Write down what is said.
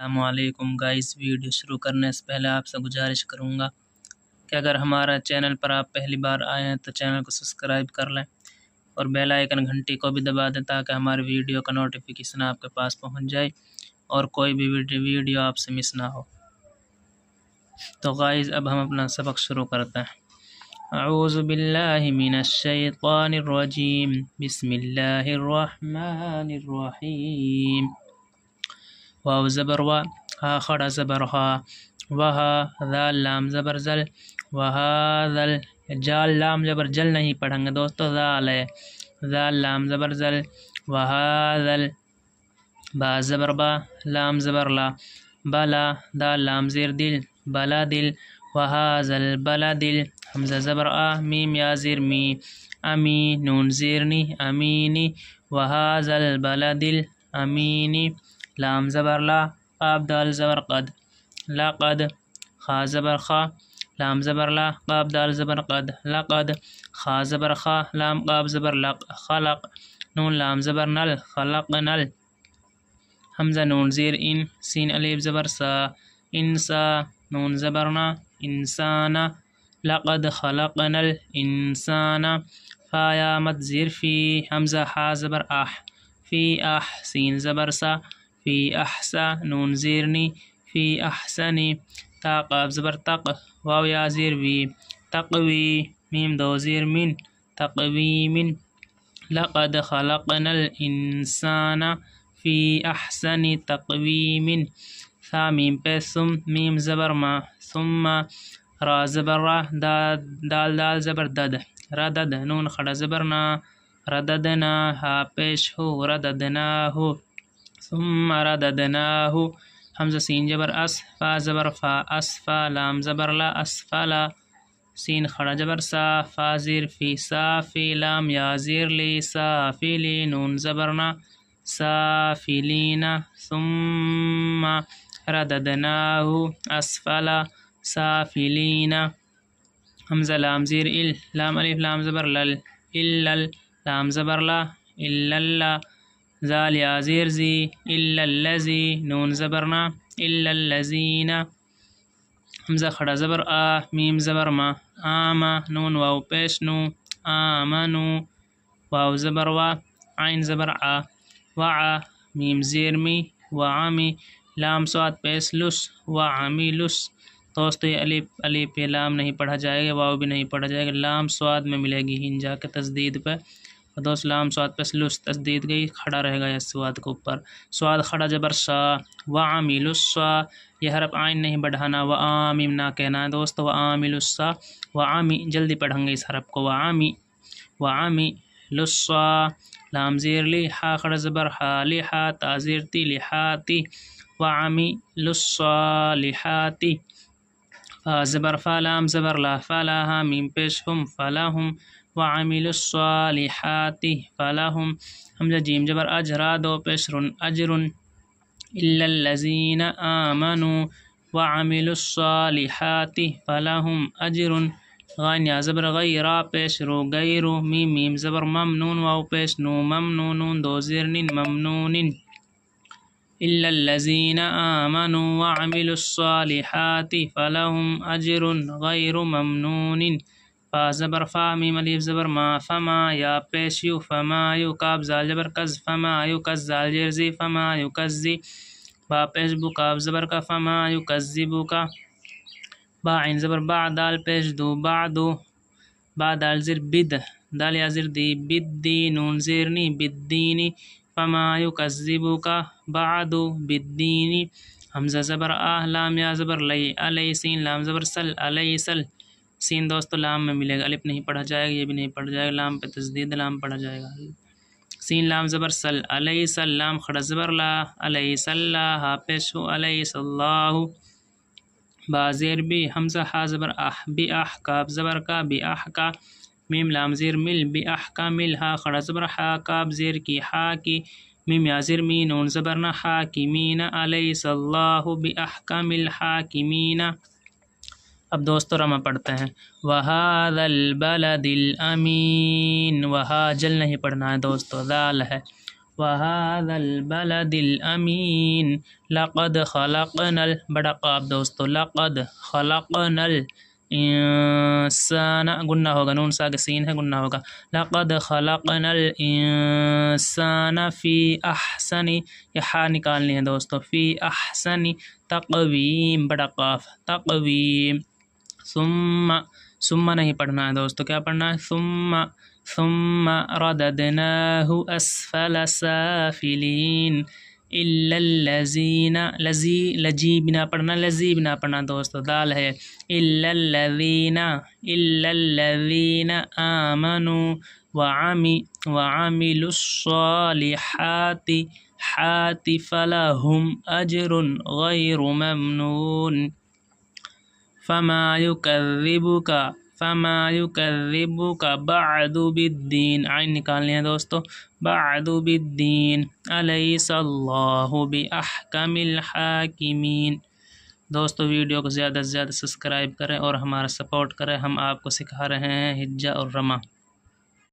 السلام علیکم guys, video شروع کرنے سے پہلے آپ سے گزارش کروں گا کہ اگر ہمارا چینل پر آپ پہلی بار آئے ہیں تو چینل کو سبسکرائب کر لیں اور بیل آئیکن گھنٹی کو بھی دبا دیں تاکہ ہماری ویڈیو کا نوٹیفیکیشن آپ کے پاس پہنچ جائے اور کوئی بھی ویڈیو آپ سے مس نہ ہو۔ تو غائز اب ہم اپنا سبق شروع کرتے ہیں۔ اعوذ باللہ من الشیطان الرجیم، بسم اللہ الرحمن الرحیم۔ واو زبر وا، ہا خڑا زبر ہا، وہا، ذال لام زبر زل، وہا ذل، جال لام زبر جل نہیں پڑھیں گے دوستو، ذال ہے، ذال لام زبر زل، وہا ذل، با زبر با، لام زبر لا، بلا، دال لام زیر دل، بلا دل، وہا ذل بلا دل، حمزہ زبر آ، میم یا زیر می، امی، نون زیرنی، امینی، وہا ذل بلا دل، امینی، لام زبر لا، قاب دال زبر قد، لقد، خا زبر خا، لام زبر لا، قاب دال زبر قد، لقد، خا زبر خا، لام قاب زبر لق، خلق، نون لام زبر نل، خلق نل، حمزہ نون زیر ان، سین الف زبر سا، انسا، نون زبرنا، انسانا، لقد خلقنا الانسان، فا یا مد زیر فی، حمزہ حا زبر اح، فی اح، سین زبر سا، فی احسا، نون زیرنی، فی احسنی، تا قاب زبر تق، واو یا زیر وی، تقوی، میم دو زیر من، تقویمن، لقد خلقنا الانسان فی احسن تقویم، ثا میم پہ ثم، میم زبر ما، ثم، را زبر را، دال دال زبر دد، ردد، نون خڑا زبر نا، رددنا، ہا پیش ہو، رددناہ، ثم رددناہ، حمزہ سین جبر اس، فا زبر فا، اسفا، لام زبر لا، اسفلا، سین خڑا جبر سا، فا زیر فی، صافی، لام یا زیر لی، صافلی، نون زبرنا، صافلین، ثم رددناہ اسفلا سافلین، حمزہ لام زیر ال، لام الف لام زبر لل، الل، لام زبر لا، الل، ذال یا زیر زی، الا الذی، نون زبرنا، الا الذین، حمزہ خڑا زبر آ، میم زبر ما، آما، نون واو پیش نو، آمنو، واو زبر وا، عین زبر آ، وعا، میم زیر می، وعمی، لام سواد پیش لس، وعمی لس، دوستو یہ الف پہ لام نہیں پڑھا جائے گا، واو بھی نہیں پڑھا جائے گا، لام سواد میں ملے گی ہن جا کے تشدید پہ، دوست لام سواد پہ لس تشدید گئی، کھڑا رہے گا اس سواد کے اوپر، سواد کھڑا جبر سا، وعامل السا، یہ حرف عین نہیں بڑھانا، وعامم نہ کہنا ہے دوست، وعامل السا، وعامی، جلدی پڑھیں گے اس حرف کو، وعامی، وعامی لسا، لام زیر لی، ہا کھڑا زبر ہا، لحا، تا زیر تی، لحاتی، وعامی للصالحاتی، فا زبر فا، لام زبر لا، فلاحا، میم پیش ہم، فلاحم، وعملوا الصالحات فلهم، حمزہ جیم جبر اجرا، دو پیش رن، اجرن، الا الذین آمنوا وعملوا الصالحات فلهم اجر، غین یا زبر غیرا، پیش رو، غیرو، میم میم زبر ممنون، واو پیش نو، ممنون، دو زیر نن، ممنون، الا الذین آمنوا وعملوا الصالحات فلهم اجر غیر ممنون، فا زبر فا، میم الف زبر ما، فما، یا پیش یو، فما یو، کاف زال جبر کز، فما یکز، زال زیر زی، فما یکزی، با پیش بو، کاف زبر کا، فما یکذبو کا، با عین زبر با، دال پیش دو، بعدو، با دال زیر بد، دال یا زیر دی، بد دی، نون زیرنی، بدینی، فما یکذبو کا بعدو بدینی، حمزہ زبر آ، لام یا زبر لئی، علی، سین لام زبر سل، علی سل، سین دوستو لام میں ملے گا، الف نہیں پڑھا جائے گا، یہ بھی نہیں پڑھا جائے گا، لام پہ تشدید لام پڑھا جائے گا، سین لام زبر سل، علیہ سل، لام خڑا زبر لا، علیہ صلی، ہا پیش ہو، علیہ صلاح، با زیر بی، حمزہ حا زبر اح، بی اح، کاف زبر کا، بی اح کا، میم لام زیر مل، بی اح کا مل، ہا خڑا زبر حا، کاف زیر کی، حا کی، میم یا زیر می، نون زبر نہ، حاکمین، علیہ صلاح بی احکم الحاکمین۔ اب دوستو رمہ پڑھتے ہیں، وَهَذَا الْبَلَدِ الْأَمِينَ، وہا جل نہیں پڑھنا ہے دوستو، ذال ہے، وهذا البلد الأمين لقد خلقنا بڑا قاف دوستو لقد خلقنا الانسان گنہ ہوگا نون ساگ سین ہے گنہ ہوگا لقد خلقنا الانسان فی احسن یہ ہا نکالنی ہے دوستو فی احسن تقویم بڑا قاف تقویم ثم نہیں پڑھنا ہے دوستو کیا پڑھنا ہے ثم رددناه اسفل سافلین الا الذین لجی بنا پڑھنا لذی بنا پڑھنا دوستو دال ہے الا الذین آمنوا وعملوا الصالحات فلهم اجر غیر ممنون فما يكذبك بعد بالدین عین نکالنی ہے دوستو بعد بالدین الیس اللہ باحکم الحاکمین دوستو ویڈیو کو زیادہ سے زیادہ سبسکرائب کریں اور ہمارا سپورٹ کریں ہم آپ کو سکھا رہے ہیں ہجہ اور رمہ